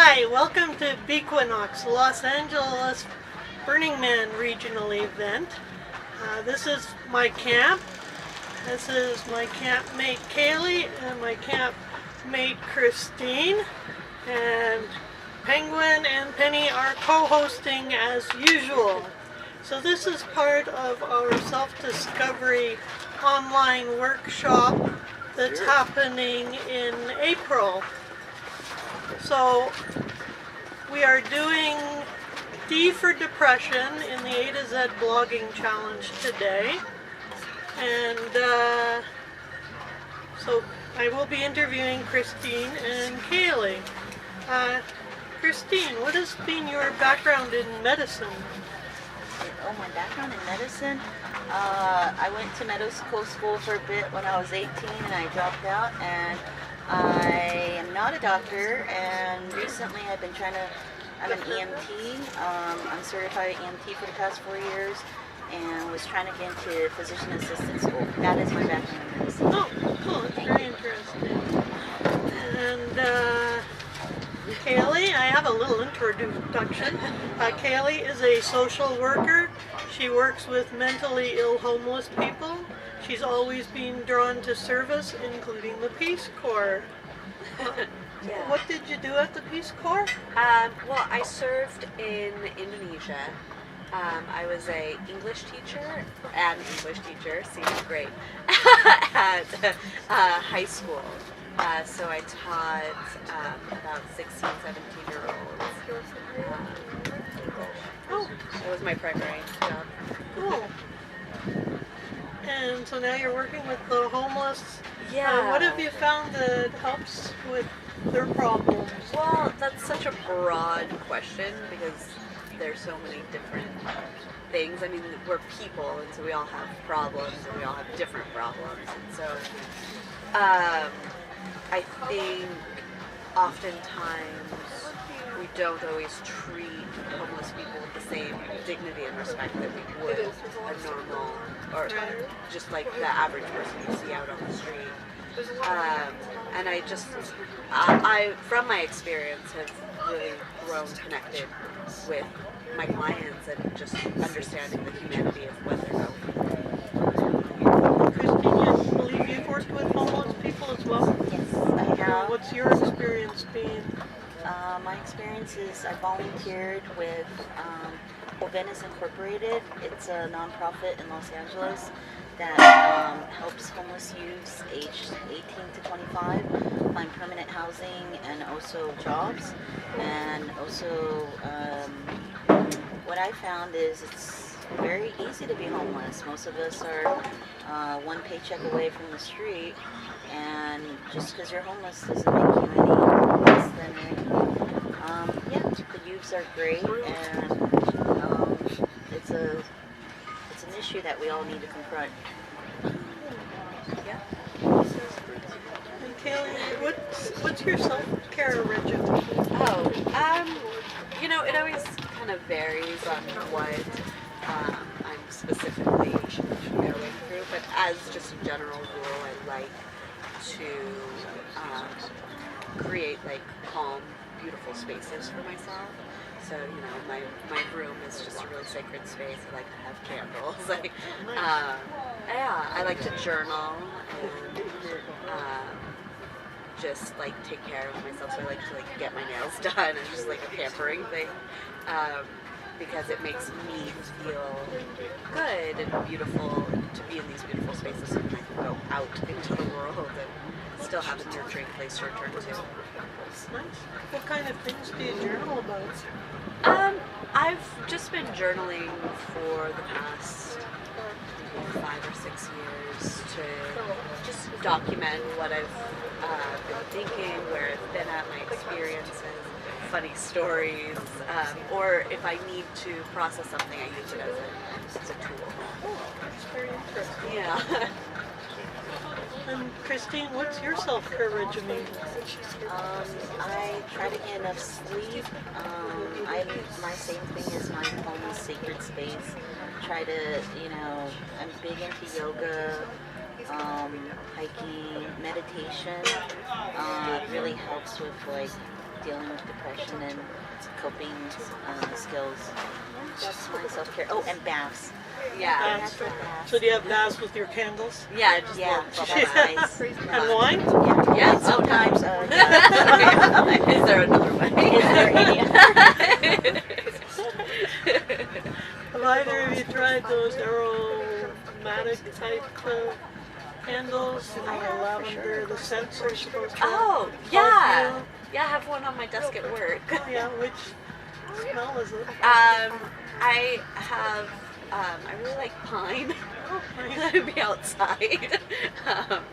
Hi, welcome to Bequinox, Los Angeles Burning Man regional event. This is my camp. This is my campmate Kayleigh and my campmate Christine. And Penguin and Penny are co-hosting as usual. So this is part of our self-discovery online workshop that's happening in April. So we are doing D for depression in the A to Z blogging challenge today. And so I will be interviewing Christine and Kayleigh. Christine, what has been your background in medicine? Oh, my background in medicine? I went to medical school for a bit when I was 18 and I dropped out, and I am not a doctor, and recently I'm an EMT. I'm certified EMT for the past 4 years and was trying to get into physician assistant school. That is my background in medicine. Oh, cool. It's very interesting. And Kayleigh, I have a little introduction. Kayleigh is a social worker. She works with mentally ill homeless people. She's always been drawn to service, including the Peace Corps. Yeah. What did you do at the Peace Corps? Well, I served in Indonesia. I was a English teacher senior grade, at high school. So I taught about 16, 17-year-olds English. Oh, That was my primary job. cool. And so now you're working with the homeless. Yeah. What have you found that helps with their problems? Well, that's such a broad question because there's so many different things. I mean, we're people, and so we all have problems, and we all have different problems. And so, I think oftentimes we don't always treat homeless people with the same dignity and respect that we would a normal, or just like the average person you see out on the street. And I, from my experience, have really grown connected with my clients and just understanding the humanity of what they're going through. Christine, I believe you've worked with homeless people as well? Yes, I have. What's your experience been? My experience is I volunteered with Venice Incorporated. It's a nonprofit in Los Angeles that helps homeless youths aged 18 to 25 find permanent housing and also jobs. And also what I found is it's very easy to be homeless. Most of us are one paycheck away from the street, and just because you're homeless doesn't make you any less than anyone. Yeah, the youths are great, and it's an issue that we all need to confront. Yeah. And Kayleigh, what's your self-care regimen? Oh, it always kind of varies on what I'm specifically going through, but as just a general rule, I like to create like calm, beautiful spaces for myself. So, my room is just a really sacred space. I like to have candles. I like to journal and just like take care of myself. So I like to get my nails done and just like a pampering thing. Because it makes me feel good and beautiful to be in these beautiful spaces, so that I can go out into the world and still have a nurturing place to return to. Nice. What kind of things do you journal about? I've just been journaling for the past 5 or 6 years to just document what I've been thinking, where I've been at, my experiences, funny stories, or if I need to process something, I use it as a tool. Oh, that's very interesting. Yeah. And Christine, what's your self-care regimen? I try to get enough sleep. My same thing is my home is sacred space. Try to, I'm big into yoga, hiking, meditation. It really helps with dealing with depression and coping skills. That's my self-care. Oh, and baths. Yeah. Baths. Natural baths. So do you have baths with your candles? Yeah, just Yeah, little that's bubble nice. And wine? Yeah, Yeah, and sometimes. bath. Yeah. Is there another way? Is there any? Have either of you tried those aromatic type of candles? You know, the lavender, the scents are supposed to Oh, yeah. Yeah, I have one on my desk at work. Oh, yeah, which smell is it? I have, I really like pine. Oh, nice. That would be outside.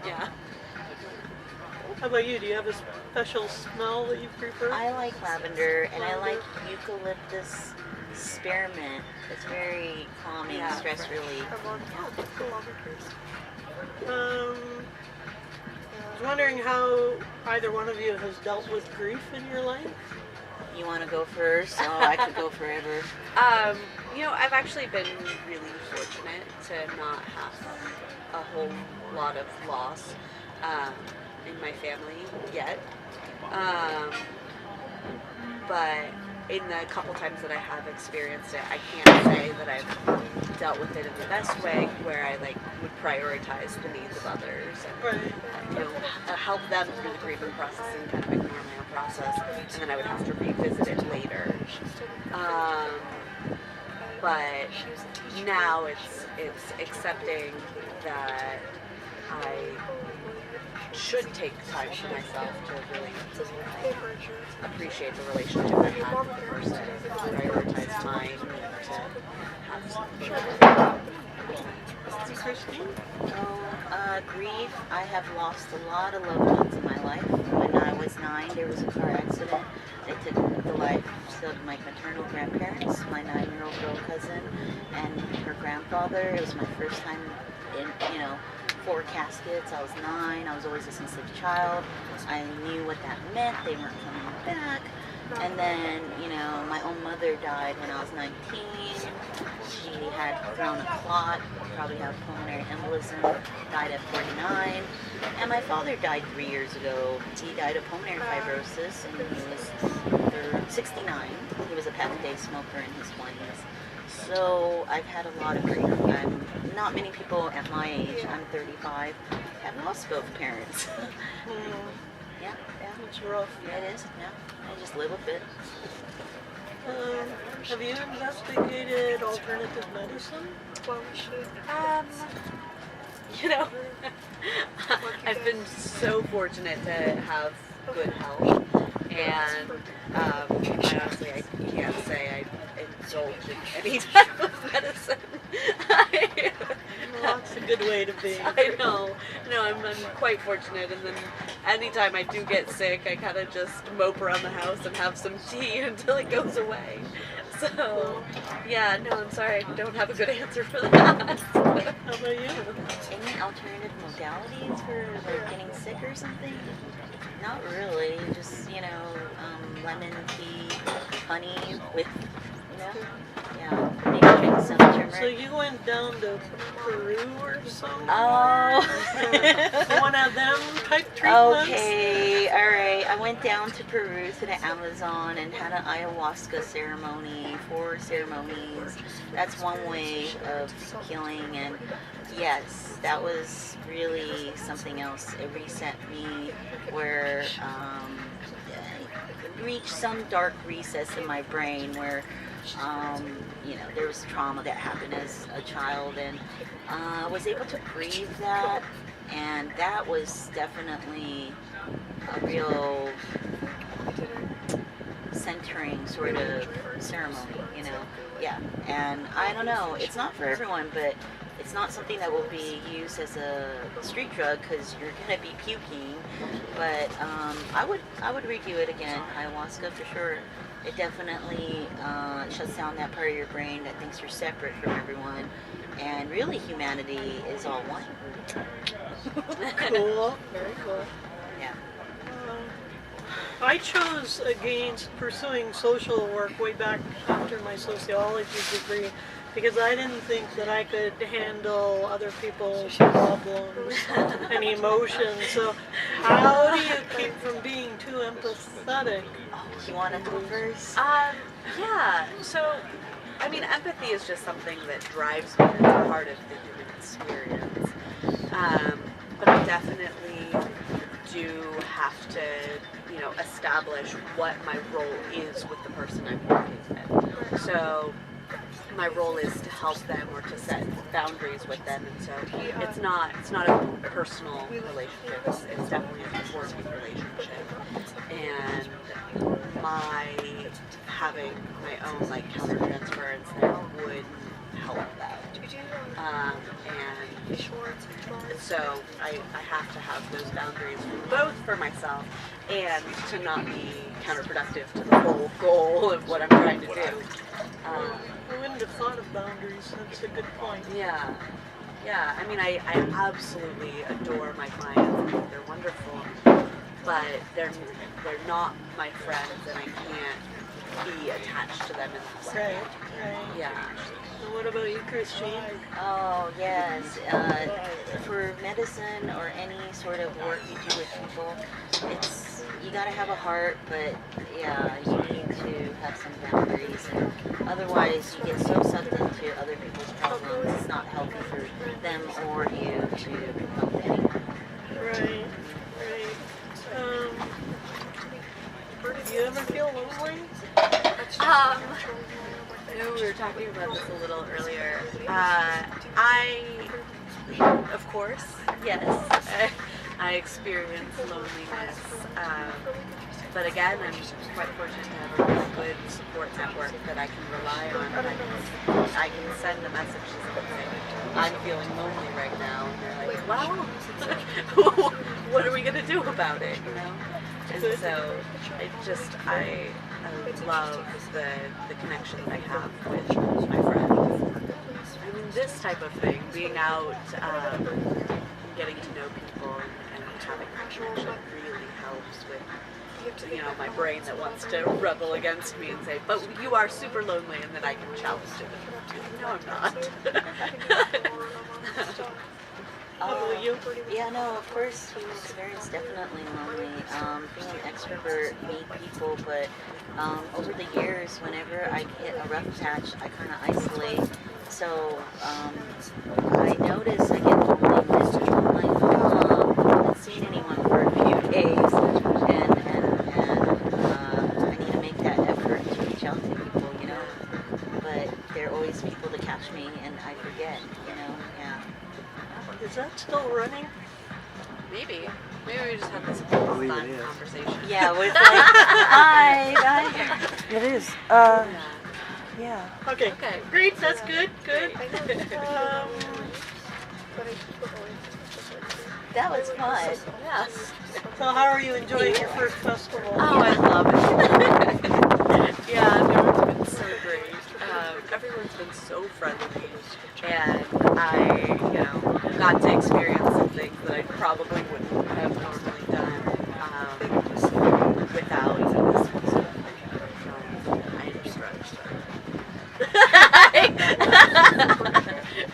Yeah. How about you? Do you have a special smell that you prefer? I like lavender, and I like eucalyptus spearmint. It's very calming, Yeah. stress relief. I was wondering how either one of you has dealt with grief in your life. You want to go first? Oh, I could go forever. I've actually been really fortunate to not have a whole lot of loss in my family yet. But in the couple times that I have experienced it, I can't say that I've dealt with it in the best way, where I would prioritize the needs of others and help them through the grieving process and kind of ignore my own process, and then I would have to revisit it later. But now it's accepting that I should take time for myself to really appreciate the relationship I had with the person, prioritize time to have some Christine? Grief. I have lost a lot of loved ones in my life. When I was 9, there was a car accident that took the life of my maternal grandparents, my 9-year-old girl cousin, and her grandfather. It was my first time in, 4 caskets. I was 9. I was always a sensitive child. I knew what that meant. They weren't coming back. And then, my own mother died when I was 19. She had thrown a clot, probably had pulmonary embolism, died at 49. And my father died 3 years ago. He died of pulmonary fibrosis, and he was 69. He was a pack-a-day smoker in his 20s. So I've had a lot of grief. Not many people at my age, I'm 35, have lost both parents. Yeah. It's rough. Yeah, it is. Yeah, I just live with it. Have you investigated alternative medicine? I've been so fortunate to have good health, and I honestly, I can't say I indulge in any type of medicine. Well, that's a good way to be. I know. No, I'm quite fortunate, and then anytime I do get sick, I kind of just mope around the house and have some tea until it goes away. So, yeah, no, I'm sorry, I don't have a good answer for that. How about you? Any alternative modalities for getting sick or something? Not really. Just lemon tea, honey with maybe drink some turmeric. So you went down to Peru or something? Oh. One of them type treatments? Okay, all right. I went down to Peru to the Amazon and had an ayahuasca ceremony, 4 ceremonies. That's one way of healing, and yes, that was really something else. It reset me where reached some dark recess in my brain where there was trauma that happened as a child, and I was able to grieve that, and that was definitely a real centering sort of ceremony, yeah. And I don't know, it's not for everyone, but it's not something that will be used as a street drug because you're gonna be puking. But I would redo it again. Ayahuasca for sure. It definitely shuts down that part of your brain that thinks you're separate from everyone, and really humanity is all one. Cool. Very cool. Yeah. I chose against pursuing social work way back after my sociology degree because I didn't think that I could handle other people's problems and emotions. So how do you keep from being too empathetic? You want to go first? Yeah. So, I mean, empathy is just something that drives me. It's a part of the human experience. But I definitely do have to, establish what my role is with the person I'm working with. So my role is to help them or to set boundaries with them, and so it's not a personal relationship. It's definitely a working relationship, and my having my own like countertransference there would help that. And so I have to have those boundaries both for myself and to not be counterproductive to the whole goal of what I'm trying to do. I wouldn't have thought of boundaries. That's a good point. Yeah. I mean, I absolutely adore my clients. I think they're wonderful, but they're not my friends, and I can't be attached to them in that way. Right. Yeah. And what about you, Christine? Oh, yes. For medicine or any sort of work you do with people, you gotta have a heart, but yeah, you need to have some boundaries. And otherwise, you get so sucked into other people's problems, it's not healthy for them or you to help anyone. Right. Do you ever feel lonely? I know we were talking about this a little earlier. Of course, yes, I experience loneliness. But again, I'm quite fortunate to have a really good support network that I can rely on. I can send a message to someone saying, I'm feeling lonely right now. And they're like, well, what are we going to do about it, And so I love the connection that I have with my friends. I mean, this type of thing, being out, getting to know people and having that connection really helps with, my brain that wants to rebel against me and say, but you are super lonely, and then I can challenge it. No, I'm not. Yeah, no, of course, human experience definitely lonely. Being an extrovert, meet people, but over the years, whenever I hit a rough patch, I kind of isolate. So I notice I get loneliness. I'm like, I haven't seen anyone for a few days, and I need to make that effort to reach out to people, But there are always people to catch me, and I forget, yeah. Is that still running? Maybe we just had this fun conversation. Yeah, with like, hi. It is. Yeah. Okay. Great. That's good. That was fun. Yes. So how are you enjoying your first festival? Oh, I love it. Yeah, everyone's been so great. Everyone's been so friendly, and I, got to experience some things that I probably wouldn't have normally done without this festival. I just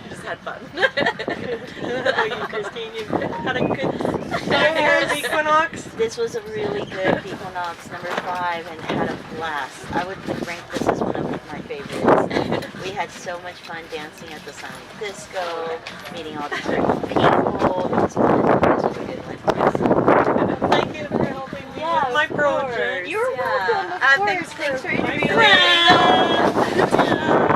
just had fun. How about you, Christine? You had a good time here at the Equinox? This was a really good Equinox number 5 and had a blast. I would rank this as one of my favorites. We had so much fun dancing at the silent disco, meeting all these great people. It was fun. This was a good one. Thank you for helping me with my project. You're welcome. Of course. Thanks for interviewing me. Yeah.